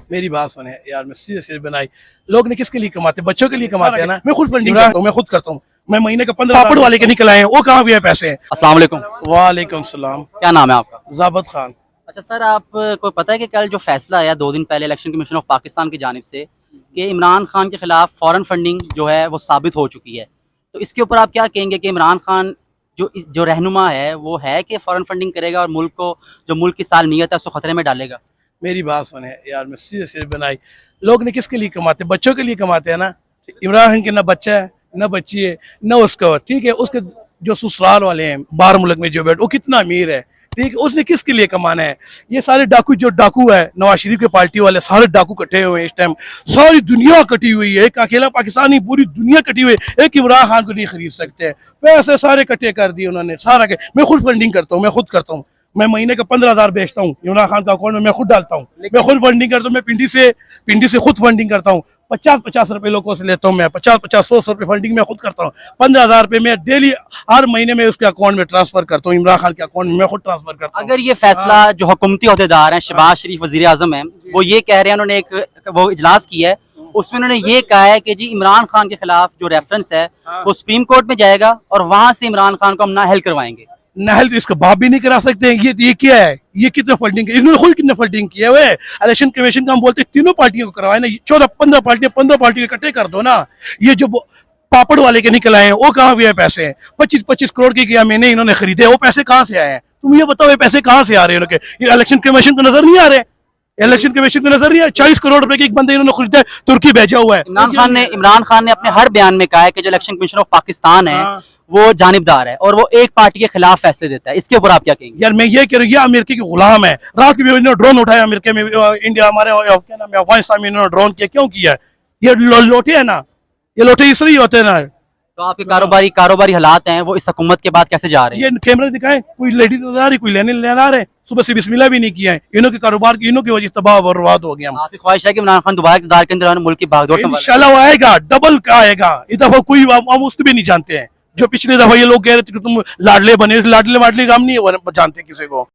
मेरी बात सुने यार, मैं सीरियस बनाई। लोग ने किसके लिए कमाते, बच्चों के लिए कमाते हैं ना। मैं खुद फंडिंग करता हूँ, मैं खुद करता हूँ। मैं महीने का 15 पापड़ वाले के निकल आए हैं, वो कहाँ गए पैसे। अस्सलाम वालेकुम। वालेकुम सलाम। क्या नाम है आपका? जाबत खान। अच्छा सर, आपको पता है कि कल जो फैसला आया 2 दिन पहले इलेक्शन कमीशन ऑफ पाकिस्तान की जानिब से कि इमरान खान के खिलाफ फॉरेन फंडिंग जो है वो साबित हो चुकी है, तो इसके ऊपर आप क्या कहेंगे कि इमरान खान जो रहनुमा है वो है कि फॉरेन फंडिंग करेगा और मुल्क को, जो मुल्क की सालमियत है, उसको खतरे में डालेगा? मेरी बात सुने यार, मैं सीरियस बनाई। लोग ने किसके लिए कमाते, बच्चों के लिए कमाते हैं ना। इमरान खान के ना बच्चा है, ना बच्ची है, ना उसका, ठीक है। उसके जो ससुराल वाले हैं बाहर मुल्क में जो बैठ, वो कितना अमीर है, ठीक है। उसने किसके लिए कमाना है। ये सारे डाकू, जो डाकू है नवाज शरीफ के पार्टी वाले, सारे डाकू कटे हुए हैं इस टाइम। सारी दुनिया कटी हुई है, एक अकेला पाकिस्तान नहीं, पूरी दुनिया कटी हुई है। एक इमरान खान को नहीं खरीद सकते। पैसे सारे कटे कर दिए उन्होंने, सारा के। मैं खुद फंडिंग करता हूँ, मैं खुद करता हूँ। मैं महीने का 15,000 बेचता हूँ, इमरान खान का अकाउंट में मैं खुद डालता हूँ। मैं खुद फंडिंग करता हूँ, मैं पिंडी से खुद फंडिंग करता हूँ। 50-50 रुपए लोगों से लेता हूँ मैं, 50-50 100 रुपए फंडिंग मैं खुद करता हूँ। 15,000 रुपए मैं डेली, हर महीने में उसके अकाउंट में ट्रांसफर करता हूँ। इमरान खान के अकाउंट में मैं खुद ट्रांसफर करता हूँ। अगर ये फैसला जो हुकूमती अहदेदार हैं, शहबाज शरीफ वजीर आजम है, वो ये कह रहे हैं, उन्होंने एक वो इजलास किया है, उसमें उन्होंने ये कहा है कि जी इमरान खान के खिलाफ जो रेफरेंस है वो सुप्रीम कोर्ट में जाएगा और वहां से इमरान खान को हम नाअहल करवाएंगे। नहल तो इसका बाप भी नहीं करा सकते हैं। ये क्या है, ये कितने फंडिंग, इन्होंने खुद कितने फंडिंग किया हुआ है। इलेक्शन कमीशन का हम बोलते हैं तीनों पार्टियों को करवाए ना, 14-15 पार्टियां, 15 पार्टियों इकट्ठे कर दो ना। ये जो पापड़ वाले के निकल आए हैं, वो कहाँ गए पैसे। 25-25 करोड़ के किया मैंने, इन्होंने खरीदे, वो पैसे कहाँ से आए हैं। तुम ये बताओ, ये पैसे कहाँ से आ रहे हैं। ये इलेक्शन कमीशन को नजर नहीं आ रहे, इलेक्शन कमीशन को नजर नहीं आ। 40 करोड़ रुपए के एक बंदे इन्होंने खरीदा है, तुर्की भेजा हुआ है। इमरान खान ने अपने हर बयान में कहा है कि जो इलेक्शन कमीशन ऑफ पाकिस्तान है वो जानिबदार है और वो एक पार्टी के खिलाफ फैसले देता है। इसके ऊपर आप क्या कहेंगे? यार मैं ये कह रहा हूँ, ये अमेरिका के गुलाम है। रात को भी ड्रोन उठाया अमेरिका में, इंडिया हमारे क्या नाम है, अफगानिस्तान में इन्होंने ड्रोन किया। क्यों किया? ये लोटे है ना, ये लोटे इसलिए होते हैं ना। तो आपके कारोबारी हालात हैं वो इस हुकूमत के बाद कैसे जा रहे हैं? ये कैमरा दिखाएं, कोई लेडीज आ रही, कोई लेने आ रहे, सुबह से बिस्मिल्लाह भी नहीं किया है। इन्हों के कारोबार की, इन्हों की वजह तबाह और बर्बाद हो गया। आपकी ख्वाहिश है कि इमरान खान दोबारा इक़्तिदार के अंदर मुल्क की भागदौड़ इंशाल्लाह वो आएगा, डबल का आएगा। इस दफा कोई हम उसको भी नहीं जानते हैं। जो पिछली दफा ये लोग कह रहे थे कि तुम लाडले बने, लाडले वाडले हम नहीं जानते किसी को।